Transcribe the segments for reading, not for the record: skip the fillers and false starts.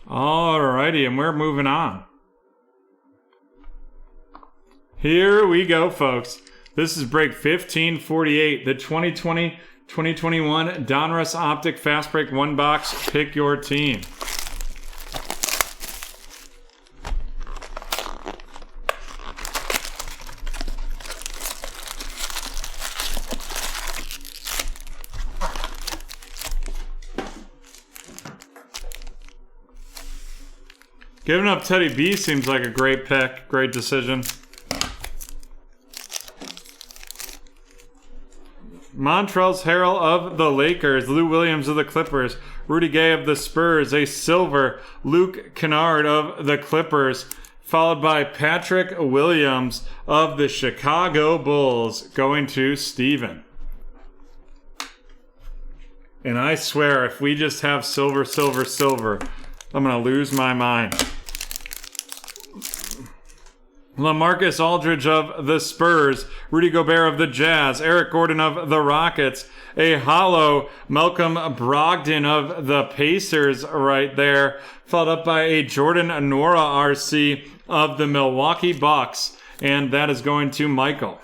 Alrighty, and we're moving on. Here we go, folks. This is break 1548, the 2020-2021 Donruss Optic Fastbreak 1 box. Pick your team. Giving up Teddy B seems like a great pick, great decision. Montrezl Harrell of the Lakers, Lou Williams of the Clippers, Rudy Gay of the Spurs, a silver, Luke Kennard of the Clippers, followed by Patrick Williams of the Chicago Bulls, going to Steven. And I swear, if we just have silver, silver, silver, I'm going to lose my mind. LaMarcus Aldridge of the Spurs, Rudy Gobert of the Jazz, Eric Gordon of the Rockets, a hollow Malcolm Brogdon of the Pacers right there, followed up by a Jordan Nwora RC of the Milwaukee Bucks, and that is going to Michael.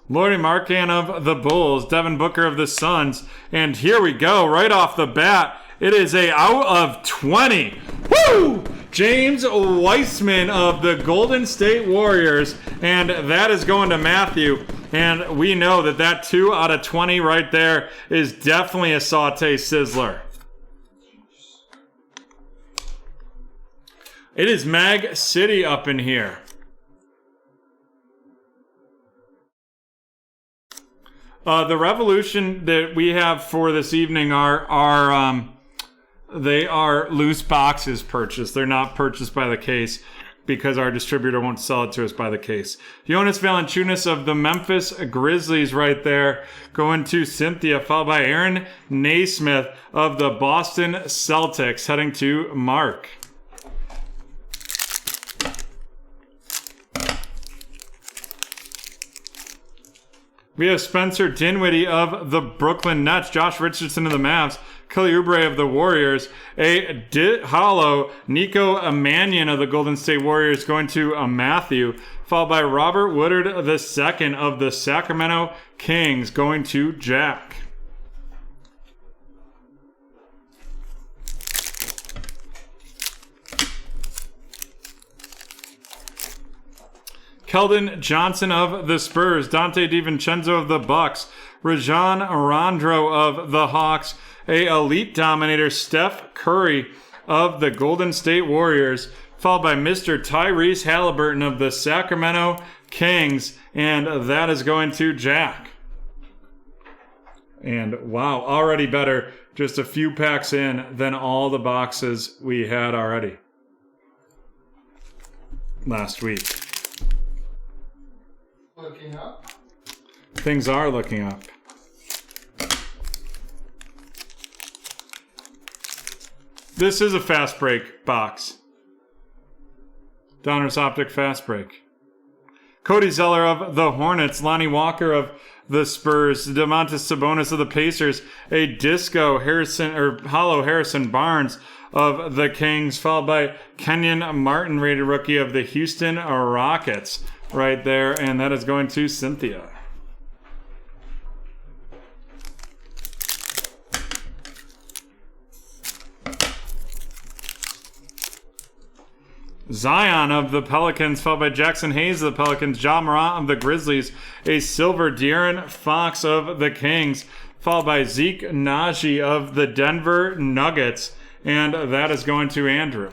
Lauri Markkanen of the Bulls, Devin Booker of the Suns, and here we go, right off the bat, it is a out of 20. Woo! James Weissman of the Golden State Warriors, and that is going to Matthew, and we know that that 2 out of 20 right there is definitely a saute sizzler. It is Mag City up in here. The Revolution that we have for this evening are loose boxes purchased. They're not purchased by the case because our distributor won't sell it to us by the case. Jonas Valanciunas of the Memphis Grizzlies right there, going to Cynthia, followed by Aaron Naismith of the Boston Celtics, heading to Mark. We have Spencer Dinwiddie of the Brooklyn Nets, Josh Richardson of the Mavs, Kelly Oubre of the Warriors, a hollow Nico Mannion of the Golden State Warriors going to Matthew, followed by Robert Woodard II of the Sacramento Kings going to Jack. Keldon Johnson of the Spurs, Dante DiVincenzo of the Bucks, Rajon Rondo of the Hawks, a elite dominator Steph Curry of the Golden State Warriors, followed by Mr. Tyrese Halliburton of the Sacramento Kings, and that is going to Jack. And wow, already better, just a few packs in than all the boxes we had already last week. Looking up. Things are looking up. This is a fast break box. Donruss Optic fast break. Cody Zeller of the Hornets, Lonnie Walker of the Spurs, Domantas Sabonis of the Pacers, a disco hollow Harrison Barnes of the Kings, followed by Kenyon Martin, rated rookie of the Houston Rockets. Right there, and that is going to Cynthia. Zion of the Pelicans, followed by Jackson Hayes of the Pelicans, Ja Morant of the Grizzlies, a silver De'Aaron Fox of the Kings, followed by Zeke Naji of the Denver Nuggets, and that is going to Andrew.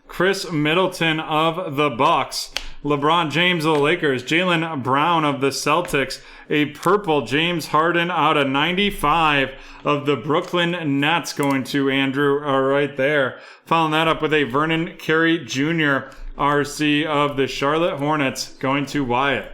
Chris Middleton of the Bucks, LeBron James of the Lakers, Jaylen Brown of the Celtics, a purple James Harden out of 95 of the Brooklyn Nets going to Andrew right there. Following that up with a Vernon Carey Jr. RC of the Charlotte Hornets going to Wyatt.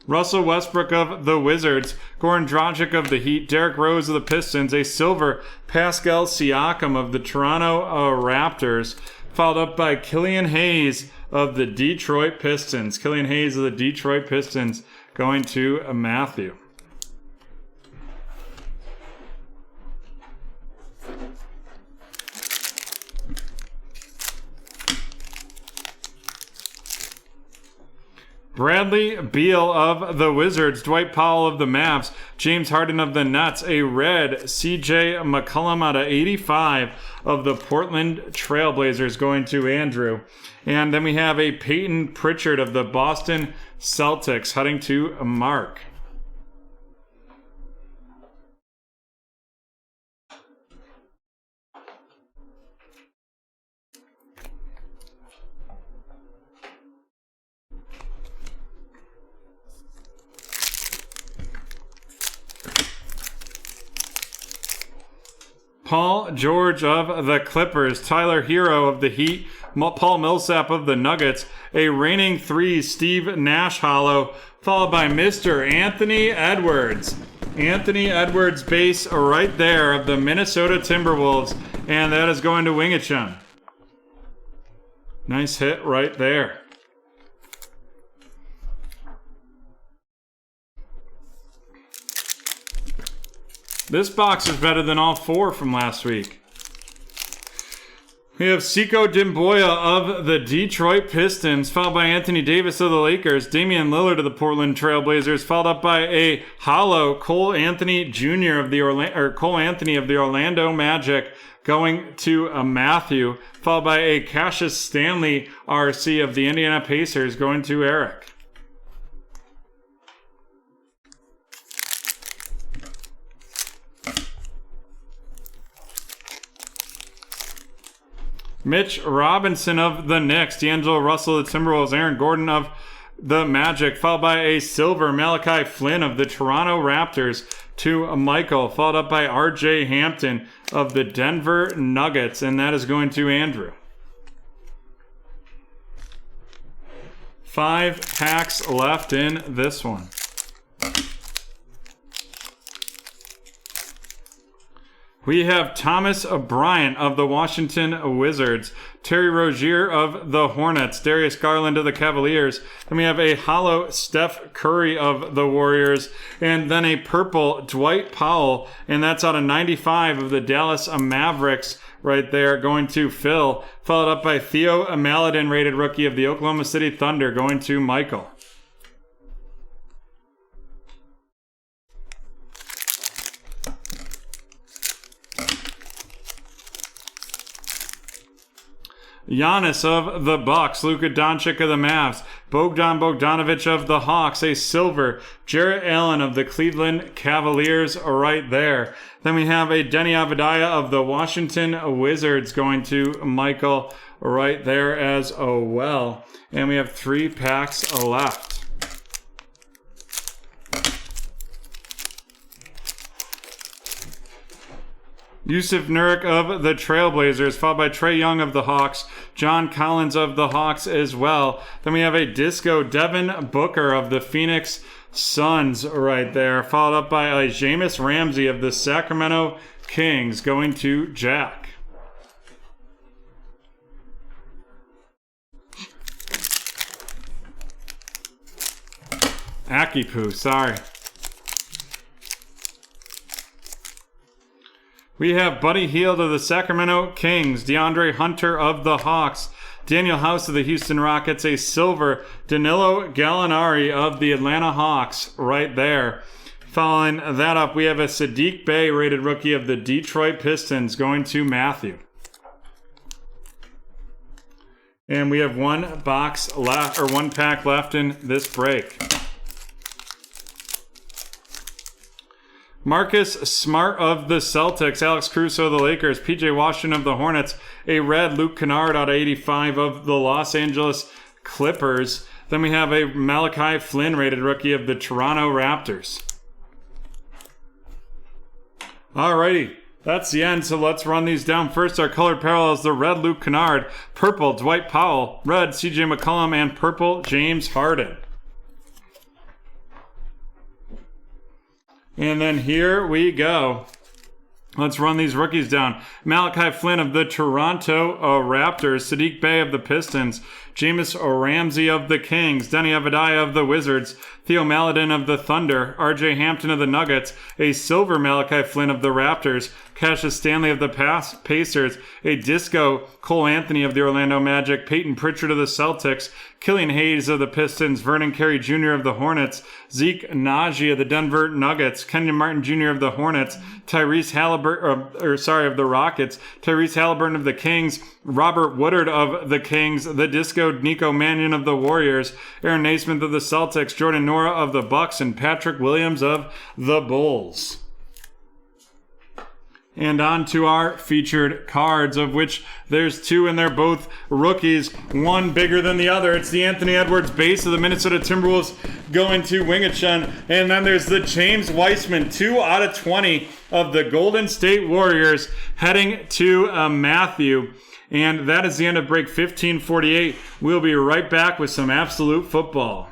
Russell Westbrook of the Wizards, Goran Dragic of the Heat, Derrick Rose of the Pistons, a silver Pascal Siakam of the Toronto Raptors, followed up by Killian Hayes of the Detroit Pistons. Killian Hayes of the Detroit Pistons going to Matthew. Bradley Beal of the Wizards, Dwight Powell of the Mavs, James Harden of the Nets, a red CJ McCollum out of 85 of the Portland Trailblazers going to Andrew. And then we have a Peyton Pritchard of the Boston Celtics heading to Mark. Paul George of the Clippers, Tyler Hero of the Heat, Paul Millsap of the Nuggets, a reigning 3 Steve Nash hollow, followed by Mr. Anthony Edwards. Anthony Edwards base right there of the Minnesota Timberwolves, and that is going to Wingachun. Nice hit right there. This box is better than all 4 from last week. We have Sekou Dimboya of the Detroit Pistons, followed by Anthony Davis of the Lakers, Damian Lillard of the Portland Trailblazers, followed up by a hollow Cole Anthony Jr. of the Orlando Magic going to Matthew, followed by a Cassius Stanley RC of the Indiana Pacers going to Eric. Mitch Robinson of the Knicks, D'Angelo Russell of the Timberwolves, Aaron Gordon of the Magic, followed by a silver Malachi Flynn of the Toronto Raptors to Michael, followed up by RJ Hampton of the Denver Nuggets, and that is going to Andrew. 5 packs left in this one. We have Thomas Bryant of the Washington Wizards, Terry Rozier of the Hornets, Darius Garland of the Cavaliers. Then we have a hollow Steph Curry of the Warriors, and then a purple Dwight Powell, and that's out of 95 of the Dallas Mavericks right there going to Phil, followed up by Theo Maledon, rated rookie of the Oklahoma City Thunder going to Michael. Giannis of the Bucks, Luka Doncic of the Mavs, Bogdan Bogdanovic of the Hawks, a silver, Jarrett Allen of the Cleveland Cavaliers right there. Then we have a Denny Avdija of the Washington Wizards going to Michael right there as well. And we have 3 packs left. Yusuf Nurkic of the Trailblazers, followed by Trae Young of the Hawks, John Collins of the Hawks as well. Then we have a Disco Devin Booker of the Phoenix Suns right there, followed up by a Jameis Ramsey of the Sacramento Kings going to Jack. Akipu, sorry. We have Buddy Hield of the Sacramento Kings, DeAndre Hunter of the Hawks, Daniel House of the Houston Rockets, a silver Danilo Gallinari of the Atlanta Hawks right there. Following that up, we have a Sadiq Bey, rated rookie of the Detroit Pistons, going to Matthew. And we have 1 box left, or 1 pack left in this break. Marcus Smart of the Celtics, Alex Caruso of the Lakers, PJ Washington of the Hornets, a red Luke Kennard out of 85 of the Los Angeles Clippers. Then we have a Malachi Flynn, rated rookie of the Toronto Raptors. Alrighty, that's the end, so let's run these down. First, our colored parallels, the red Luke Kennard, purple Dwight Powell, red CJ McCollum, and purple James Harden. And then here we go. Let's run these rookies down. Malachi Flynn of the Toronto Raptors. Sadiq Bey of the Pistons. Jameis Ramsey of the Kings. Denny Avadaya of the Wizards. Theo Maledon of the Thunder. RJ Hampton of the Nuggets. A silver Malachi Flynn of the Raptors. Cassius Stanley of the Pacers. A disco Cole Anthony of the Orlando Magic. Peyton Pritchard of the Celtics. Killian Hayes of the Pistons. Vernon Carey Jr. of the Hornets. Zeke Naji of the Denver Nuggets. Kenyon Martin Jr. of the Hornets. Tyrese Halliburton, of the Rockets. Tyrese Halliburton of the Kings. Robert Woodard of the Kings. The Disco Nico Mannion of the Warriors. Aaron Naismith of the Celtics. Jordan Nora of the Bucks. And Patrick Williams of the Bulls. And on to our featured cards, of which there's two, and they're both rookies, one bigger than the other. It's the Anthony Edwards base of the Minnesota Timberwolves going to Wing-A-Chun. And then there's the James Weissman, 2 out of 20 of the Golden State Warriors, heading to Matthew. And that is the end of break 1548. We'll be right back with some absolute football.